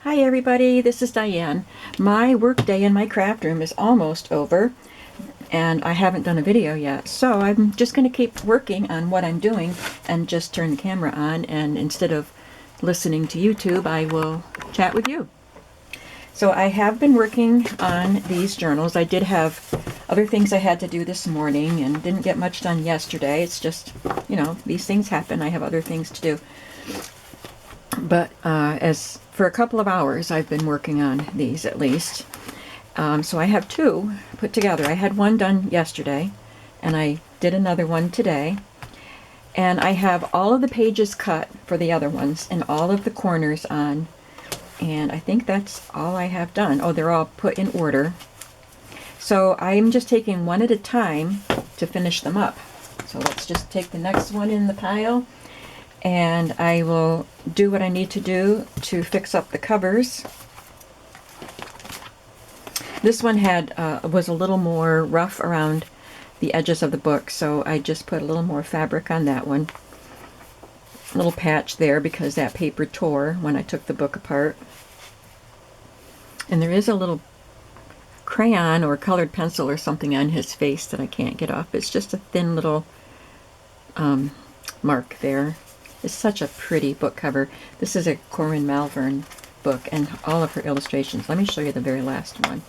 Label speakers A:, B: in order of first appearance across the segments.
A: Hi everybody, this is Diane. My work day in my craft room is almost over and I haven't done a video yet. So I'm just going to keep working on what I'm doing and just turn the camera on, and instead of listening to YouTube, I will chat with you. So I have been working on these journals. I did have other things I had to do this morning and didn't get much done yesterday. It's just, you know, these things happen. I have other things to do. But as for a couple of hours, I've been working on these at least. So I have two put together. I had one done yesterday, and I did another one today. And I have all of the pages cut for the other ones and all of the corners on. And I think that's all I have done. Oh, they're all put in order. So I'm just taking one at a time to finish them up. So let's just take the next one in the pile, and I will do what I need to do to fix up the covers. This one was a little more rough around the edges of the book, so I just put a little more fabric on that one. A little patch there because that paper tore when I took the book apart. And there is a little crayon or colored pencil or something on his face that I can't get off. It's just a thin little mark there. It's such a pretty book cover. This is a Corinne Malvern book, and all of her illustrations. Let me show you the very last one.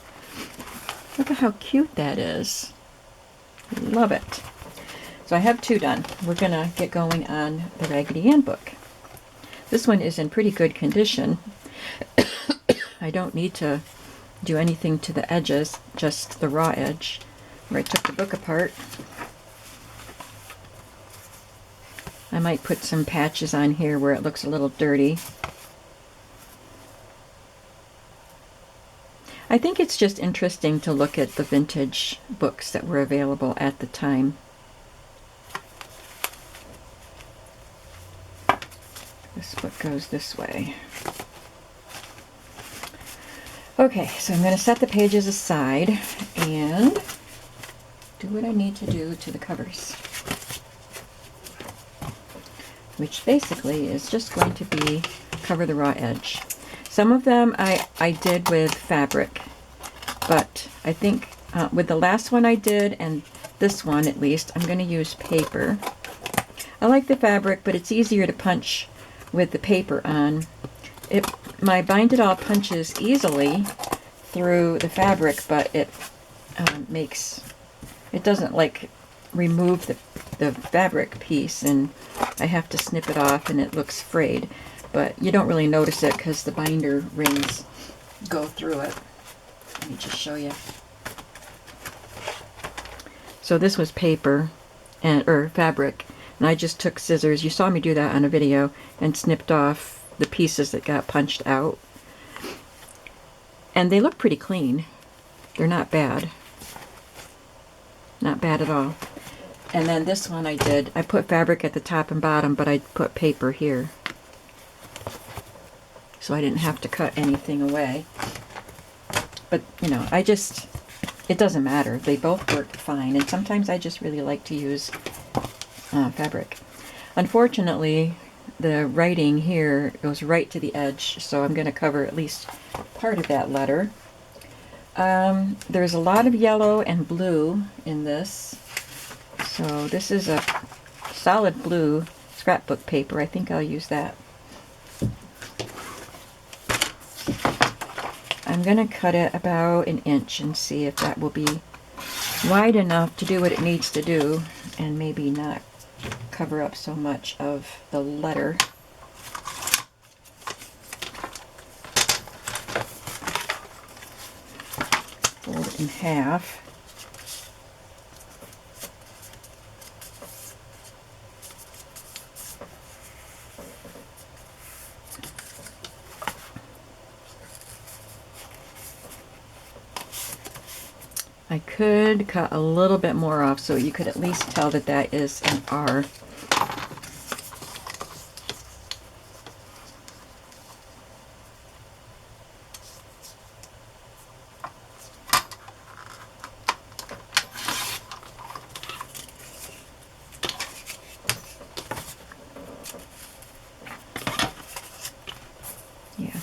A: Look at how cute that is. Love it. So I have two done. We're going to get going on the Raggedy Ann book. This one is in pretty good condition. I don't need to do anything to the edges, just the raw edge where I took the book apart. I might put some patches on here where it looks a little dirty. I think it's just interesting to look at the vintage books that were available at the time. This book goes this way. Okay, so I'm going to set the pages aside and do what I need to do to the covers, which basically is just going to be cover the raw edge. Some of them I did with fabric, but I think with the last one I did, and this one at least, I'm going to use paper. I like the fabric, but it's easier to punch with the paper on. My Bind It All punches easily through the fabric, but it doesn't like remove the fabric piece, and I have to snip it off and it looks frayed. But you don't really notice it because the binder rings go through it. Let me just show you. So this was paper or fabric, and I just took scissors. You saw me do that on a video, and snipped off the pieces that got punched out. And they look pretty clean. They're not bad. Not bad at all. And then this one I put fabric at the top and bottom, but I put paper here, so I didn't have to cut anything away. But, you know, it doesn't matter. They both work fine, and sometimes I just really like to use fabric. Unfortunately, the writing here goes right to the edge, so I'm going to cover at least part of that letter. There's a lot of yellow and blue in this. So this is a solid blue scrapbook paper. I think I'll use that. I'm going to cut it about an inch and see if that will be wide enough to do what it needs to do, and maybe not cover up so much of the letter. Fold it in half. I could cut a little bit more off so you could at least tell that that is an R. Yeah.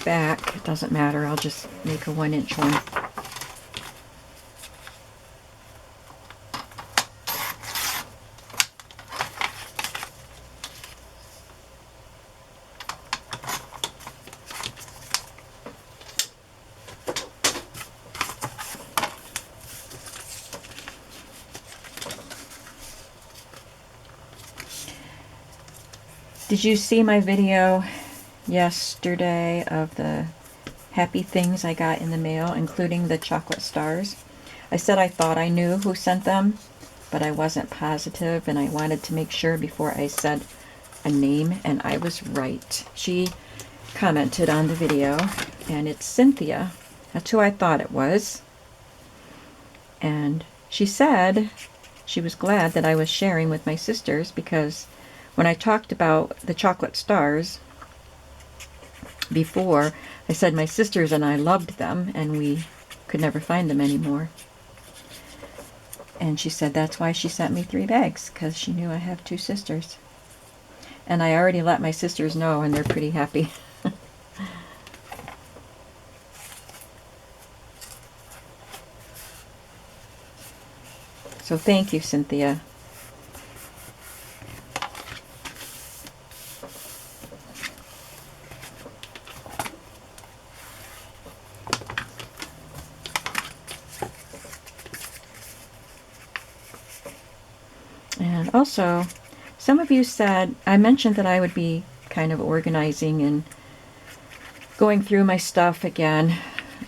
A: back. It doesn't matter. I'll just make a 1-inch one. Did you see my video yesterday of the happy things I got in the mail, including the chocolate stars? I said I thought I knew who sent them, but I wasn't positive, and I wanted to make sure before I said a name, and I was right. She commented on the video, and it's Cynthia. That's who I thought it was. And she said she was glad that I was sharing with my sisters, because when I talked about the chocolate stars before, I said my sisters and I loved them, and we could never find them anymore. And she said that's why she sent me 3 bags, because she knew I have 2 sisters. And I already let my sisters know, and they're pretty happy. So thank you, Cynthia. And also, some of you said, I mentioned that I would be kind of organizing and going through my stuff again,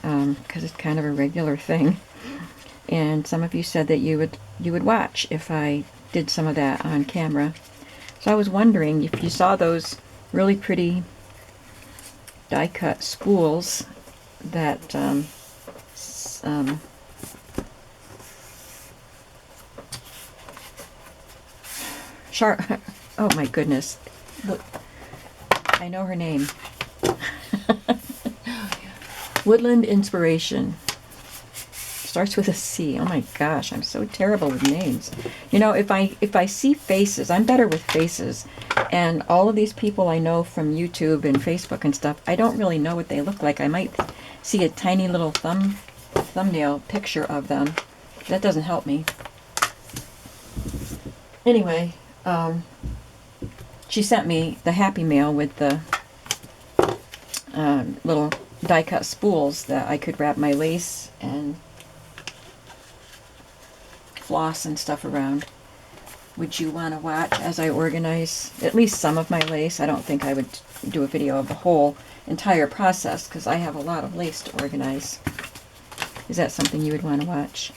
A: because it's kind of a regular thing. And some of you said that you would watch if I did some of that on camera. So I was wondering if you saw those really pretty die-cut spools that oh my goodness, look, I know her name. Woodland Inspiration. Starts with a C. Oh my gosh, I'm so terrible with names. You know, if I see faces, I'm better with faces. And all of these people I know from YouTube and Facebook and stuff, I don't really know what they look like. I might see a tiny little thumbnail picture of them. That doesn't help me. Anyway, she sent me the Happy Mail with the little die-cut spools that I could wrap my lace and floss and stuff around. Would you want to watch as I organize at least some of my lace? I don't think I would do a video of the whole entire process, because I have a lot of lace to organize. Is that something you would want to watch?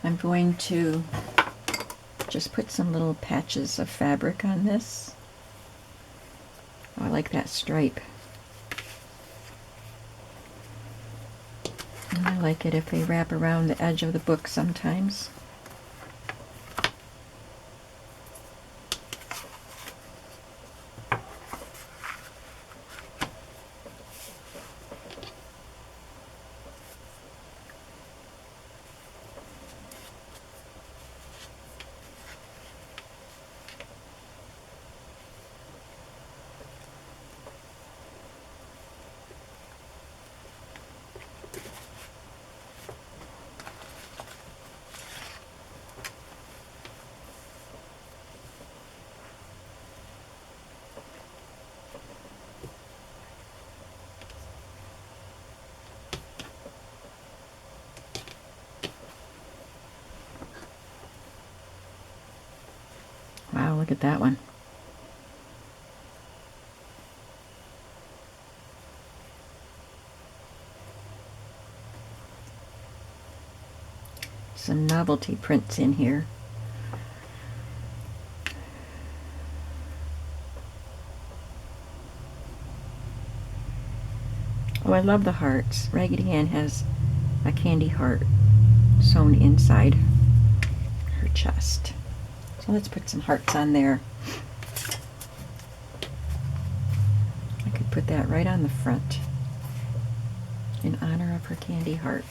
A: I'm going to just put some little patches of fabric on this. Oh, I like that stripe. And I like it if they wrap around the edge of the book sometimes. Wow, look at that one. Some novelty prints in here. Oh, I love the hearts. Raggedy Ann has a candy heart sewn inside her chest. So let's put some hearts on there. I could put that right on the front in honor of her candy heart.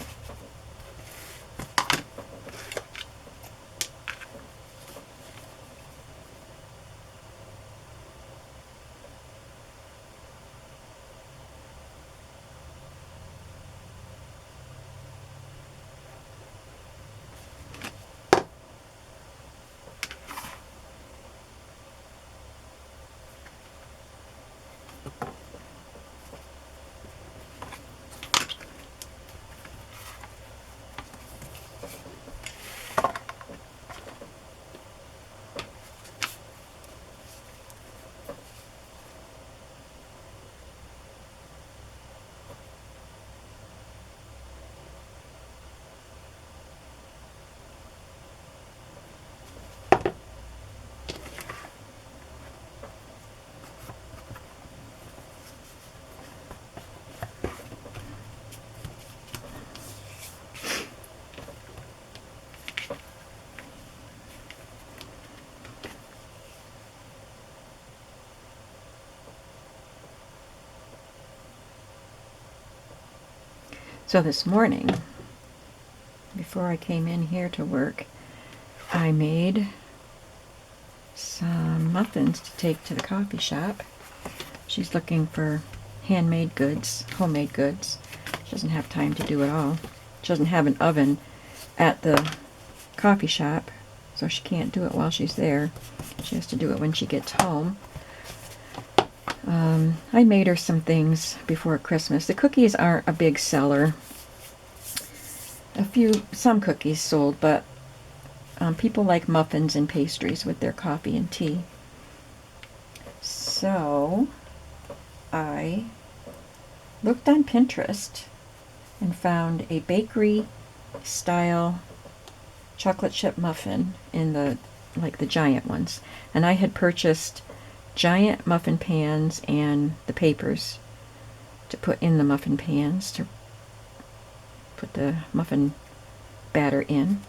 A: So this morning, before I came in here to work, I made some muffins to take to the coffee shop. She's looking for handmade goods, homemade goods. She doesn't have time to do it all. She doesn't have an oven at the coffee shop, so she can't do it while she's there. She has to do it when she gets home. I made her some things before Christmas. The cookies aren't a big seller. Some cookies sold, but people like muffins and pastries with their coffee and tea. So I looked on Pinterest and found a bakery style chocolate chip muffin in the giant ones. And I had purchased giant muffin pans and the papers to put in the muffin pans to put the muffin batter in.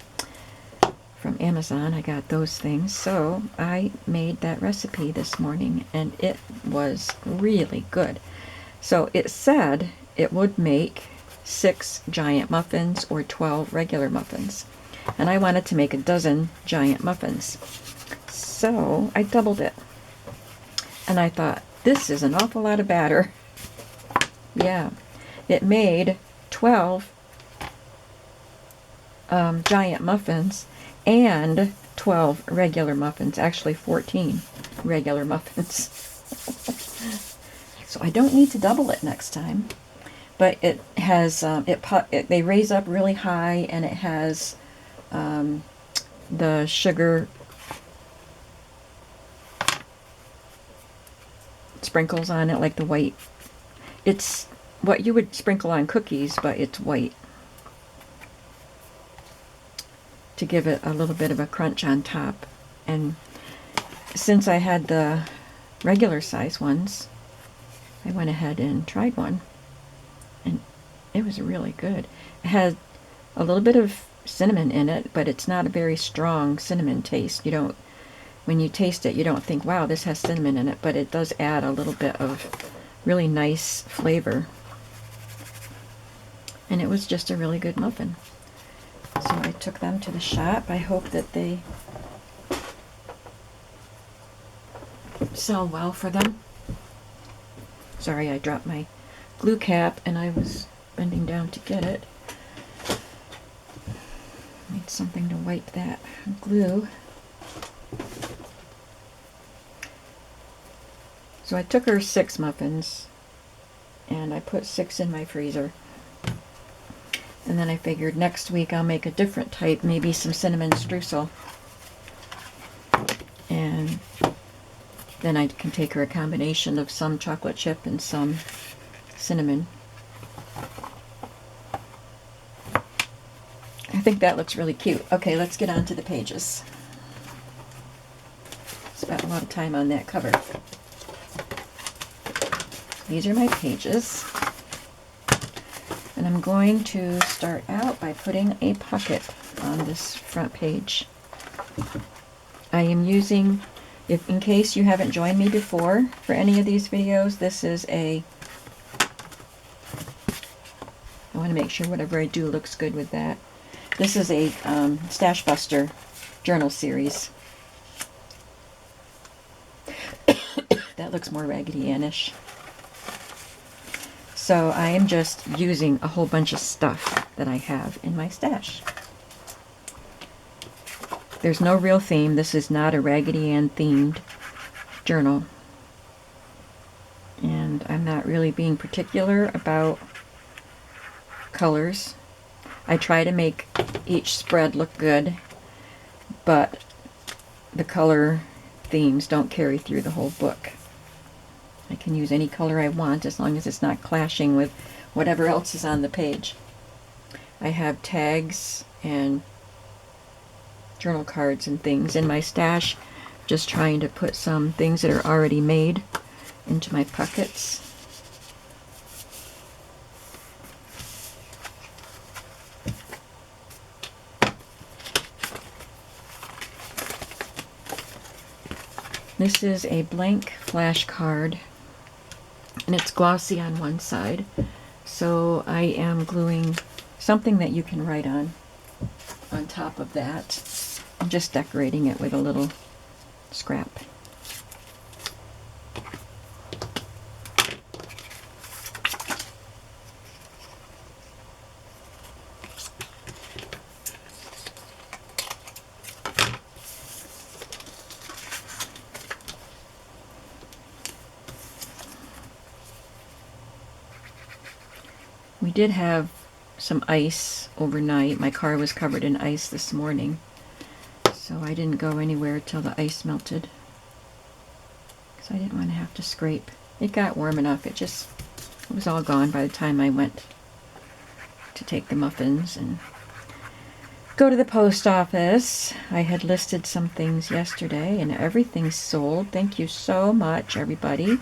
A: From Amazon, I got those things. So I made that recipe this morning and it was really good. So it said it would make 6 giant muffins or 12 regular muffins. And I wanted to make a dozen giant muffins. So I doubled it. And I thought, this is an awful lot of batter. Yeah, it made 12 giant muffins and 12 regular muffins. Actually, 14 regular muffins. So I don't need to double it next time. But it has, they raise up really high, and it has the sugar sprinkles on it, like the white. It's what you would sprinkle on cookies, but it's white, to give it a little bit of a crunch on top. And since I had the regular size ones, I went ahead and tried one, and it was really good. It had a little bit of cinnamon in it, but it's not a very strong cinnamon taste. When you taste it, you don't think, wow, this has cinnamon in it, but it does add a little bit of really nice flavor. And it was just a really good muffin. So I took them to the shop. I hope that they sell well for them. Sorry, I dropped my glue cap and I was bending down to get it. Need something to wipe that glue. So I took her 6 muffins and I put 6 in my freezer. And then I figured next week I'll make a different type, maybe some cinnamon streusel. And then I can take her a combination of some chocolate chip and some cinnamon. I think that looks really cute. Okay, let's get on to the pages. Spent a lot of time on that cover. These are my pages. And I'm going to start out by putting a pocket on this front page. I am using, in case you haven't joined me before for any of these videos, this is I want to make sure whatever I do looks good with that. This is a Stashbuster journal series. That looks more Raggedy Ann-ish. So I am just using a whole bunch of stuff that I have in my stash. There's no real theme. This is not a Raggedy Ann themed journal. And I'm not really being particular about colors. I try to make each spread look good, but the color themes don't carry through the whole book. I can use any color I want as long as it's not clashing with whatever else is on the page. I have tags and journal cards and things in my stash, just trying to put some things that are already made into my pockets. This is a blank flashcard, and it's glossy on one side, So I am gluing something that you can write on top of that. I'm just decorating it with a little scrap. We did have some ice overnight. My car was covered in ice this morning, so I didn't go anywhere till the ice melted, because I didn't want to have to scrape. It got warm enough. It was all gone by the time I went to take the muffins and go to the post office. I had listed some things yesterday, and everything's sold. Thank you so much, everybody.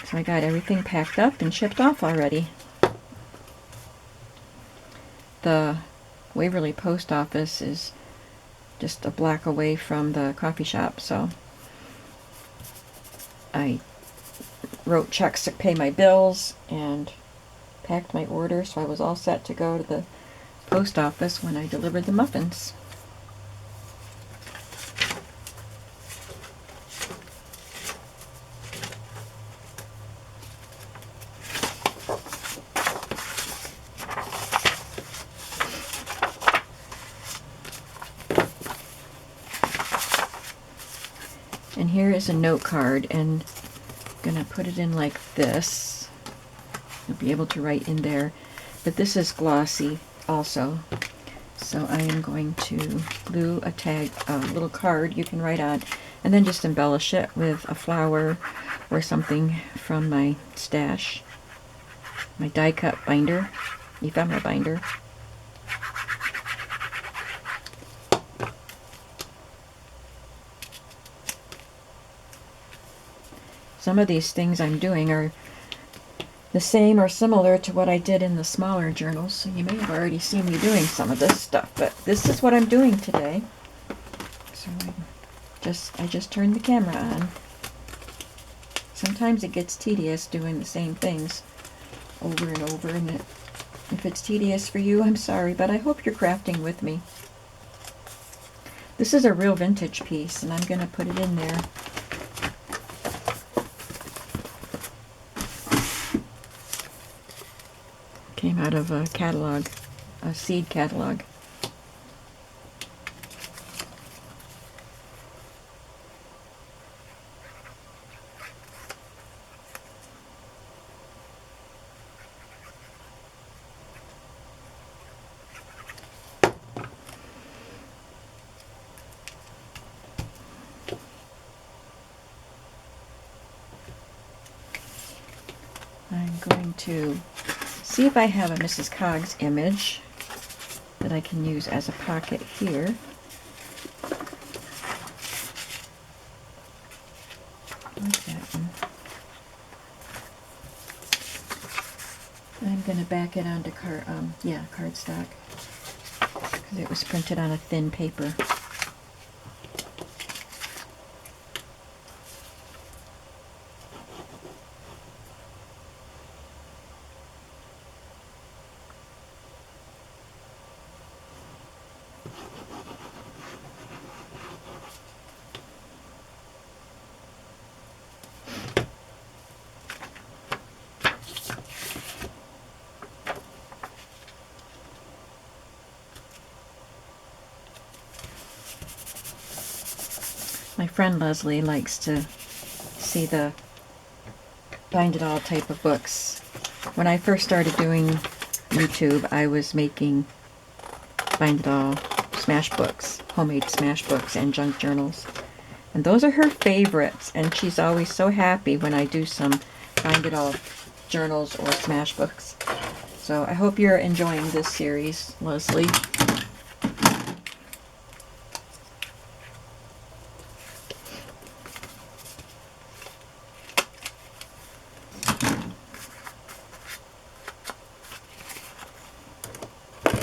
A: So I got everything packed up and shipped off already. The Waverly post office is just a block away from the coffee shop, so I wrote checks to pay my bills and packed my order, so I was all set to go to the post office when I delivered the muffins. And here is a note card, and I'm gonna put it in like this. You'll be able to write in there, but this is glossy also. So I am going to glue a tag, a little card you can write on, and then just embellish it with a flower or something from my stash. My die cut binder, ephemera binder. Some of these things I'm doing are the same or similar to what I did in the smaller journals, so you may have already seen me doing some of this stuff, but this is what I'm doing today. So I just turned the camera on. Sometimes it gets tedious doing the same things over and over, and if it's tedious for you, I'm sorry, but I hope you're crafting with me. This is a real vintage piece, and I'm going to put it in there. Came out of a catalog, a seed catalog. I'm going to see if I have a Mrs. Coggs image that I can use as a pocket here. Like that one. I'm going to back it onto cardstock, because it was printed on a thin paper. My friend Leslie likes to see the Bind It All type of books. When I first started doing YouTube, I was making Bind It All smash books, homemade smash books, and junk journals. And those are her favorites, and she's always so happy when I do some Bind It All journals or smash books. So I hope you're enjoying this series, Leslie.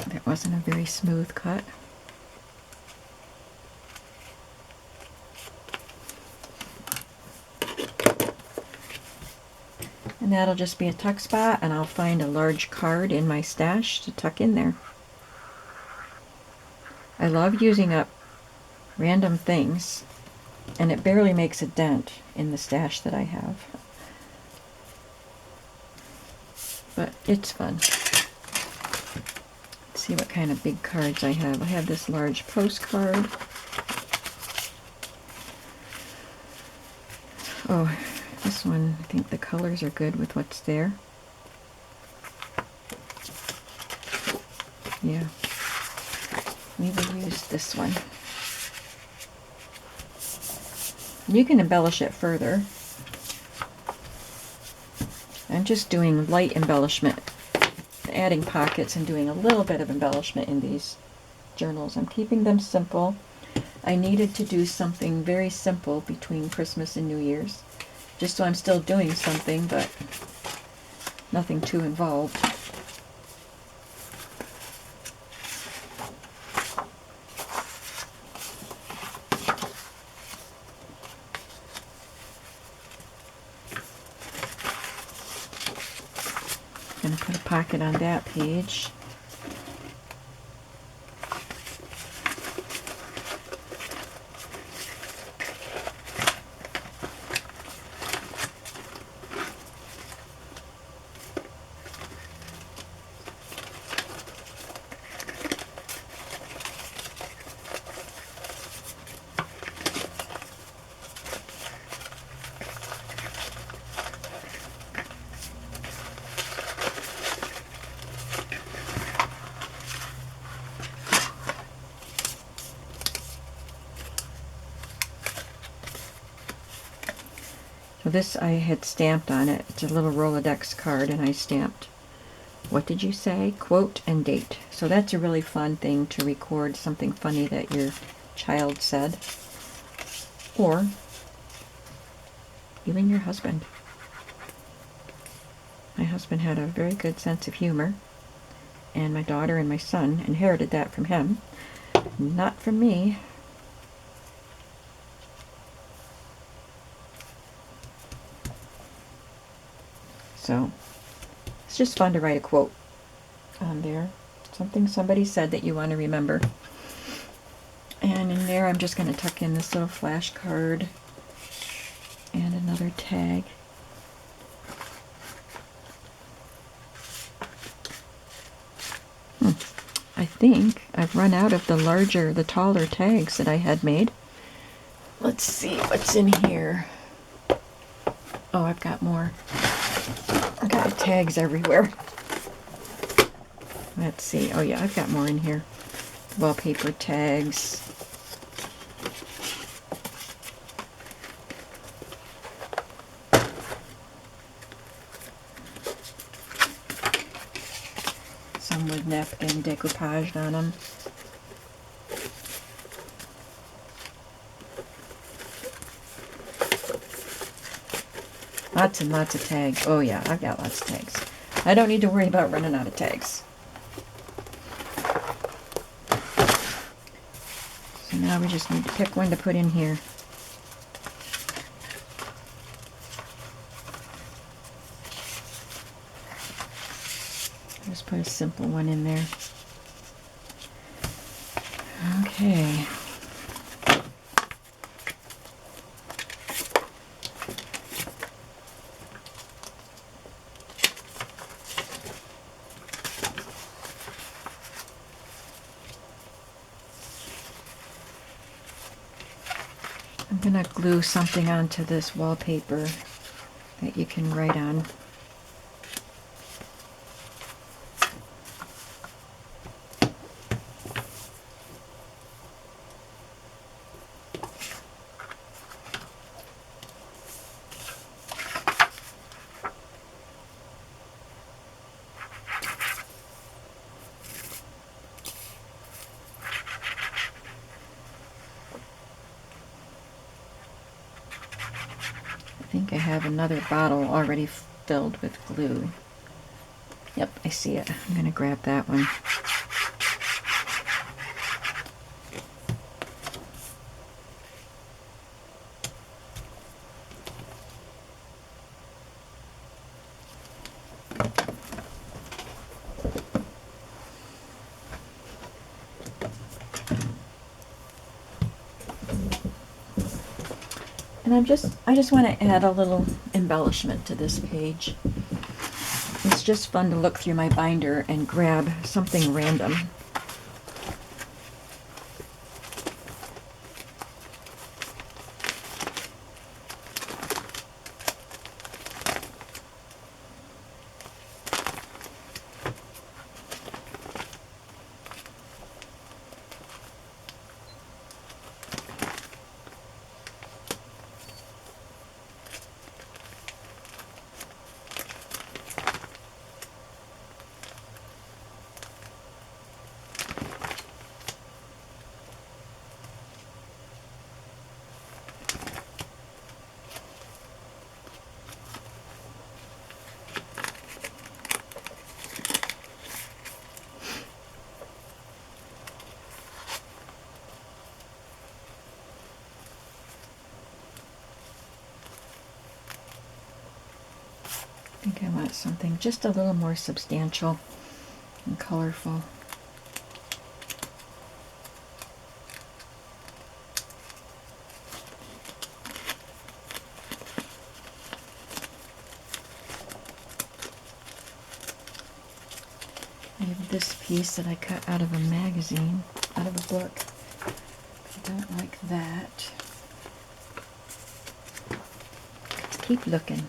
A: That wasn't a very smooth cut. And that'll just be a tuck spot, and I'll find a large card in my stash to tuck in there. I love using up random things, and it barely makes a dent in the stash that I have. But it's fun. Let's see what kind of big cards I have. I have this large postcard. Oh, this one, I think the colors are good with what's there. Yeah. We will use this one. You can embellish it further. I'm just doing light embellishment, adding pockets and doing a little bit of embellishment in these journals. I'm keeping them simple. I needed to do something very simple between Christmas and New Year's, just so I'm still doing something, but nothing too involved. I'm going to put a pocket on that page. So this I had stamped on it. It's a little Rolodex card, and I stamped, what did you say? Quote and date. So that's a really fun thing to record something funny that your child said. Or even your husband. My husband had a very good sense of humor, and my daughter and my son inherited that from him, not from me. So it's just fun to write a quote on there. Something somebody said that you want to remember. And in there I'm just going to tuck in this little flash card and another tag. I think I've run out of the taller tags that I had made. Let's see what's in here. Oh, I've got more. I've got tags everywhere. Let's see. Oh yeah, I've got more in here. Wallpaper tags. Some with napkin decoupaged on them. Lots and lots of tags. Oh yeah, I've got lots of tags. I don't need to worry about running out of tags. So now we just need to pick one to put in here. Just put a simple one in there. Okay. I'm going to glue something onto this wallpaper that you can write on. I think I have another bottle already filled with glue. Yep, I see it. I'm going to grab that one. And I just want to add a little embellishment to this page. It's just fun to look through my binder and grab something random. I think I want something just a little more substantial and colorful. I have this piece that I cut out of a magazine, out of a book. I don't like that. Let's keep looking.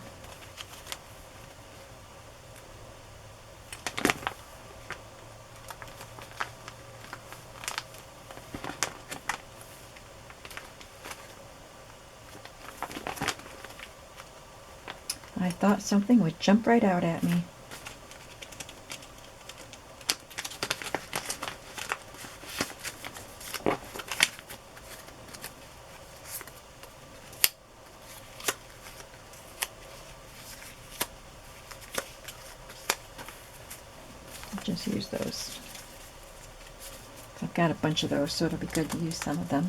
A: I thought something would jump right out at me. I'll just use those. I've got a bunch of those, so it'll be good to use some of them.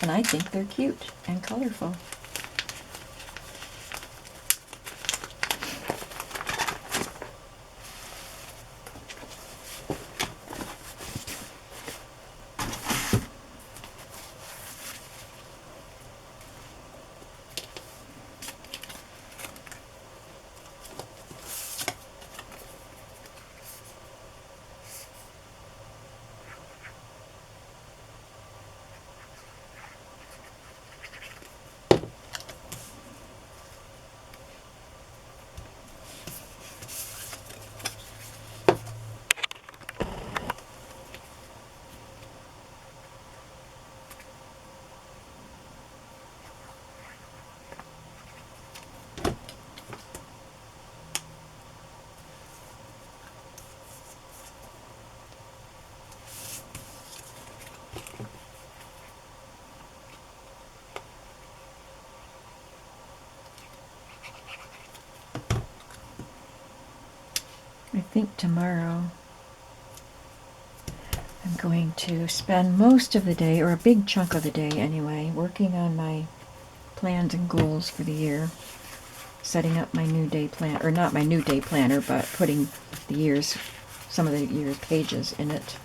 A: And I think they're cute and colorful. I think tomorrow I'm going to spend most of the day, or a big chunk of the day anyway, working on my plans and goals for the year. Setting up my new day plan, or not my new day planner, but putting the year's, some of the year's pages in it.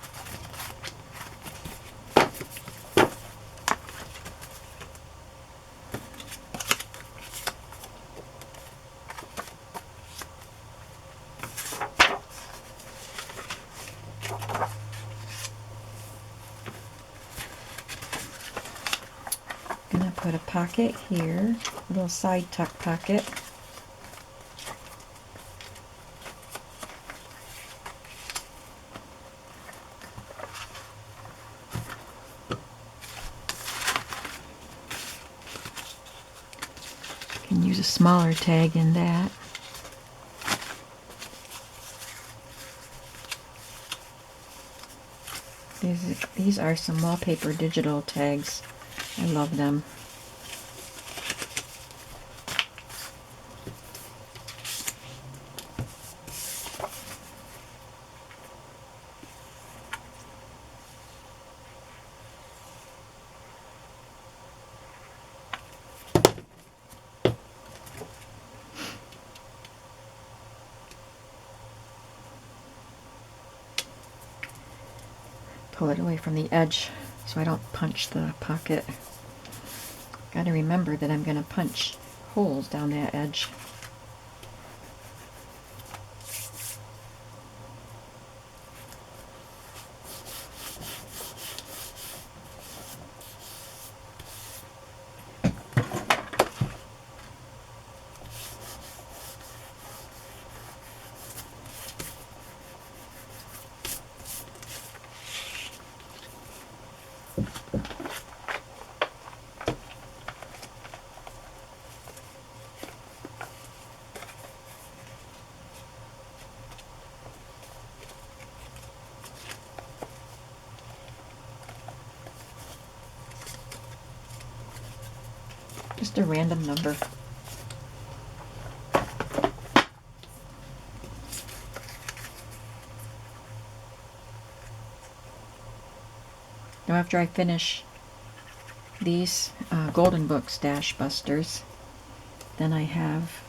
A: Gonna put a pocket here, a little side tuck pocket. Can use a smaller tag in that. These are some wallpaper digital tags. I love them. Pull it away from the edge so I don't punch the pocket. Got to remember that I'm going to punch holes down that edge. Just a random number. Now after I finish these Golden Book Stashbusters, then I have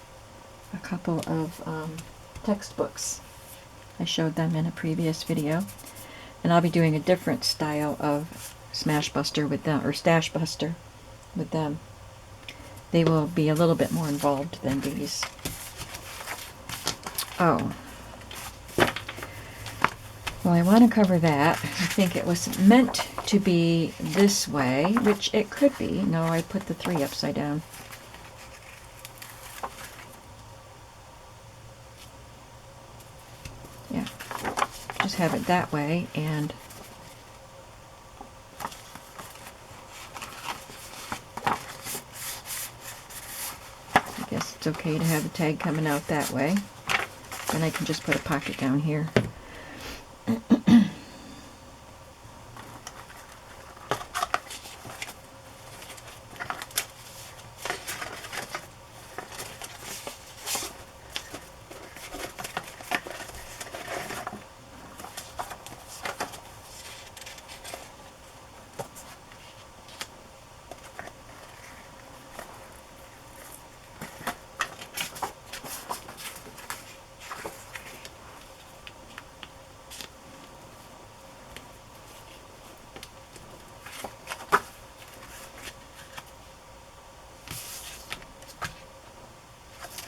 A: a couple of textbooks. I showed them in a previous video. And I'll be doing a different style of Smashbuster with them, or Stashbuster with them. They will be a little bit more involved than these. Oh. Well, I want to cover that. I think it was meant to be this way, which it could be. No, I put the 3 upside down. Yeah. Just have it that way, and I guess it's okay to have the tag coming out that way. Then I can just put a pocket down here.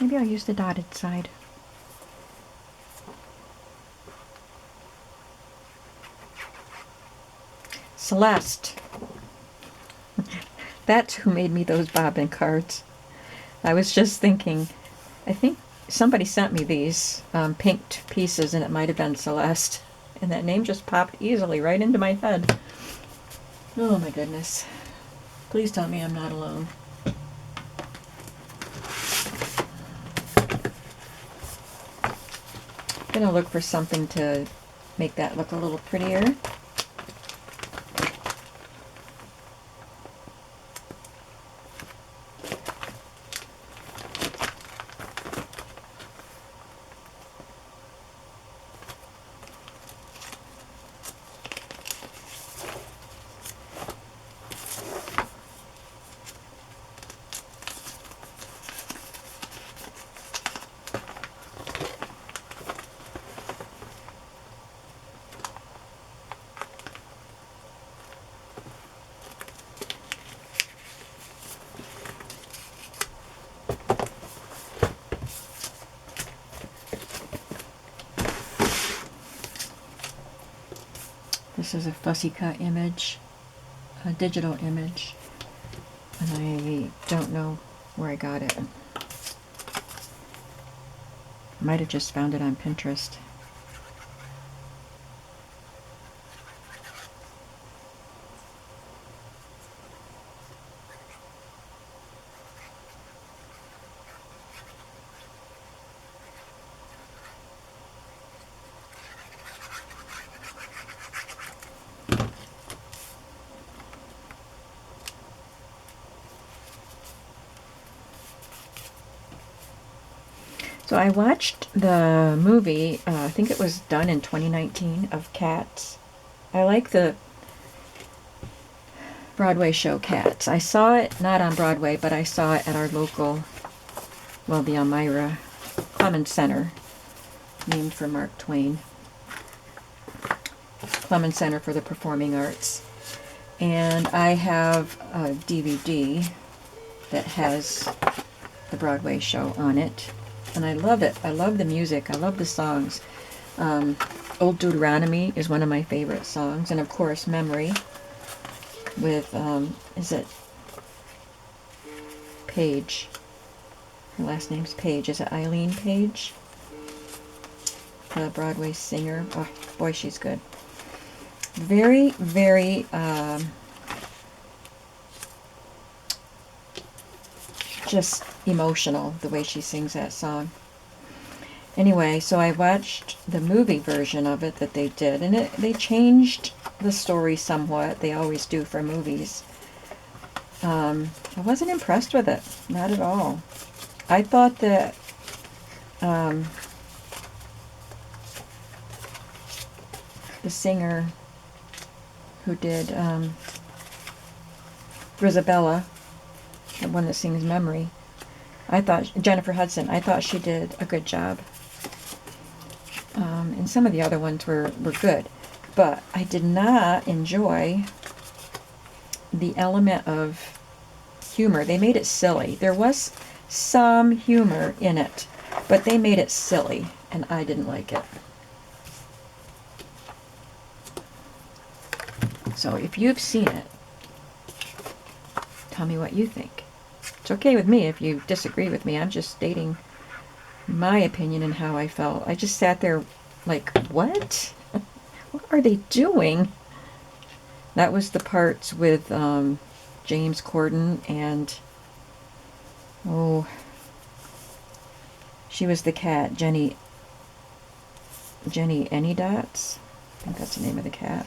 A: Maybe I'll use the dotted side. Celeste. That's who made me those bobbin cards. I was just thinking, I think somebody sent me these pinked pieces, and it might have been Celeste. And that name just popped easily right into my head. Oh my goodness. Please tell me I'm not alone. I'm gonna look for something to make that look a little prettier. This is a fussy cut image, a digital image, and I don't know where I got it. I might have just found it on Pinterest. So I watched the movie, I think it was done in 2019, of Cats. I like the Broadway show Cats. I saw it, not on Broadway, but I saw it at our local, well, the Elmira Clemens Center, named for Mark Twain. Clemens Center for the Performing Arts. And I have a DVD that has the Broadway show on it. And I love it. I love the music. I love the songs. Old Deuteronomy is one of my favorite songs. And of course, Memory with, is it Page? Her last name's Page. Is it Eileen Page? The Broadway singer. Oh, boy, she's good. Very, very, just emotional, the way she sings that song. Anyway, so I watched the movie version of it that they did, and they changed the story somewhat. They always do for movies. I wasn't impressed with it. Not at all. I thought that the singer who did Grisabella, the one that sings Memory, I thought, Jennifer Hudson, I thought she did a good job. And some of the other ones were good. But I did not enjoy the element of humor. They made it silly. There was some humor in it, but they made it silly, and I didn't like it. So if you've seen it, tell me what you think. It's okay with me if you disagree with me. I'm just stating my opinion and how I felt. I just sat there like, what? What are they doing? That was the parts with James Corden and, oh, she was the cat, Jenny Anydots. I think that's the name of the cat.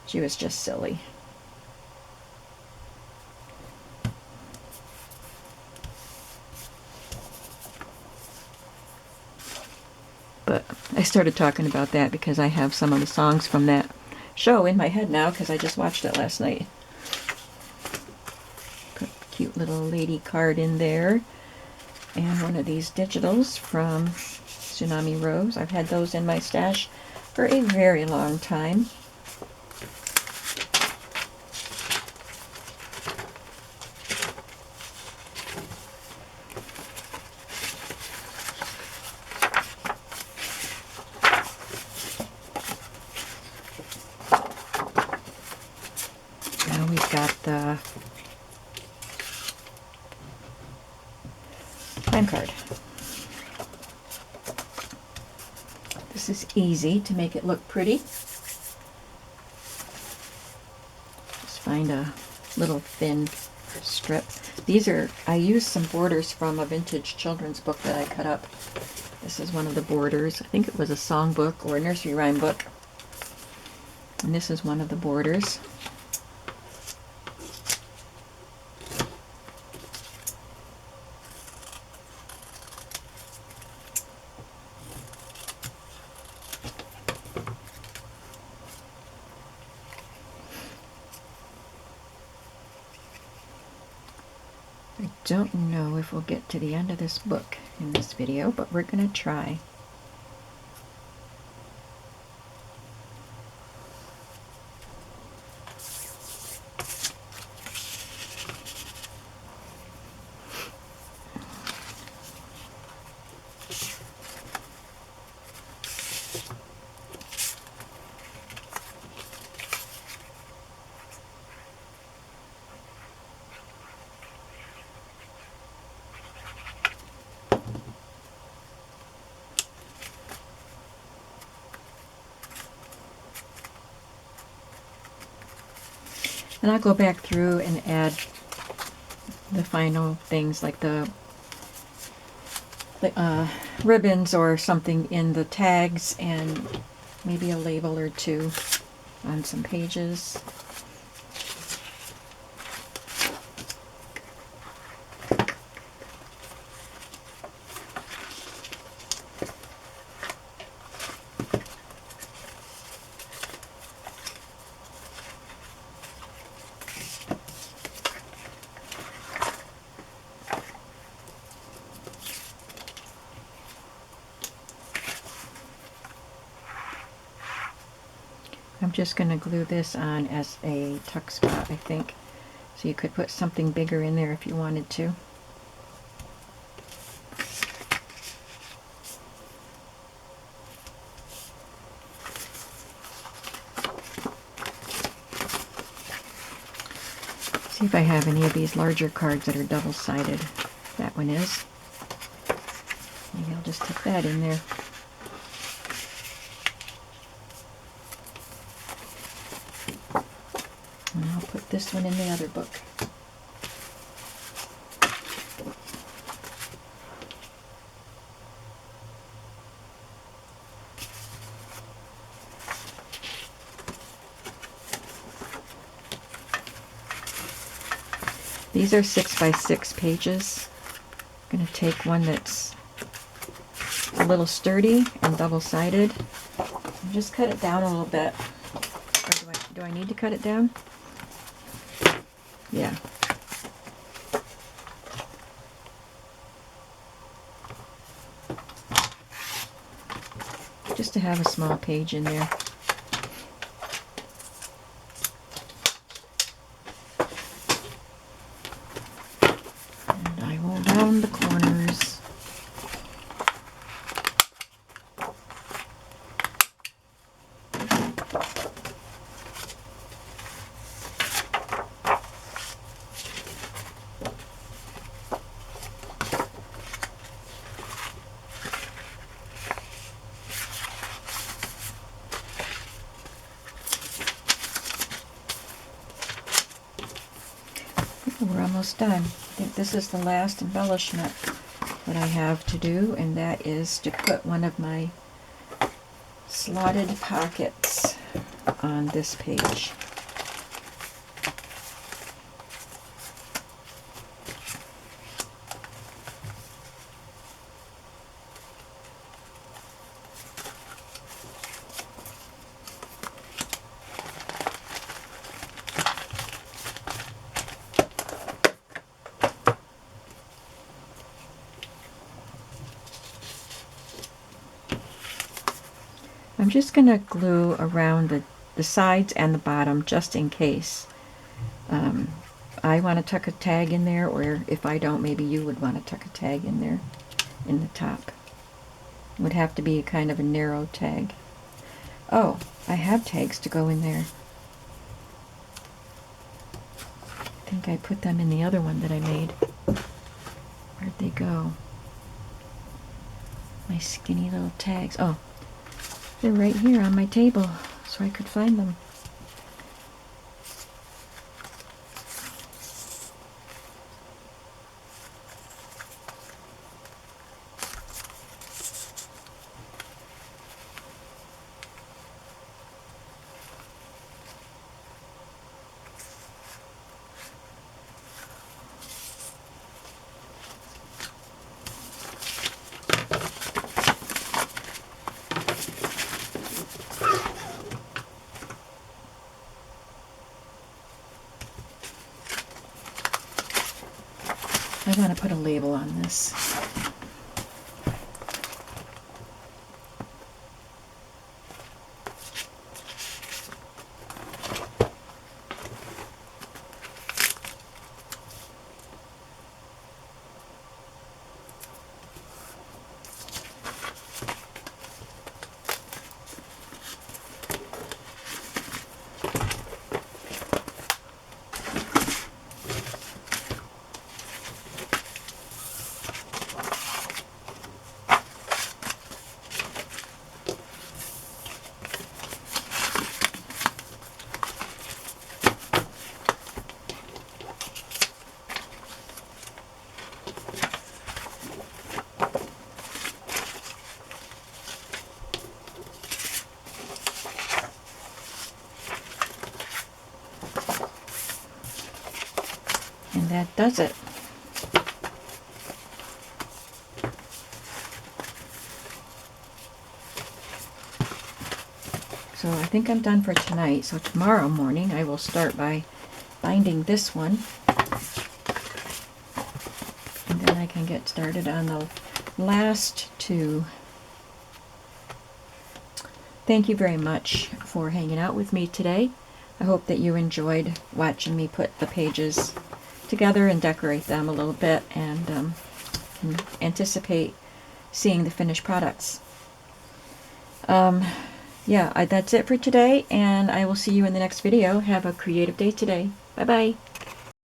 A: She was just silly. But I started talking about that because I have some of the songs from that show in my head now because I just watched it last night. Put a cute little lady card in there. And one of these digitals from Tsunami Rose. I've had those in my stash for a very long time. We've got the time card. This is easy to make it look pretty. Just find a little thin strip. These are, I used some borders from a vintage children's book that I cut up. This is one of the borders. I think it was a song book or a nursery rhyme book. And this is one of the borders. I don't know if we'll get to the end of this book in this video, but we're going to try. And I'll go back through and add the final things like the ribbons or something in the tags and maybe a label or two on some pages. I'm just going to glue this on as a tuck spot, I think, So you could put something bigger in there if you wanted to. See if I have any of these larger cards that are double-sided. That one is. Maybe I'll just put that in there. And I'll put this one in the other book. These are 6 by 6 pages. I'm going to take one that's a little sturdy and double-sided and just cut it down a little bit. Or do I need to cut it down? Yeah. Just to have a small page in there. And I will round the corners. We're almost done. I think this is the last embellishment that I have to do, and that is to put one of my slotted pockets on this page. I'm just going to glue around the sides and the bottom just in case. I want to tuck a tag in there, or if I don't, maybe you would want to tuck a tag in there in the top. It would have to be a kind of a narrow tag. Oh, I have tags to go in there. I think I put them in the other one that I made. Where'd they go? My skinny little tags. Oh, they're right here on my table, so I could find them. I want to put a label on this. And that does it. So I think I'm done for tonight. So tomorrow morning I will start by binding this one. And then I can get started on the last two. Thank you very much for hanging out with me today. I hope that you enjoyed watching me put the pages together and decorate them a little bit, and can anticipate seeing the finished products. Yeah, that's it for today, and I will see you in the next video. Have a creative day today. Bye-bye.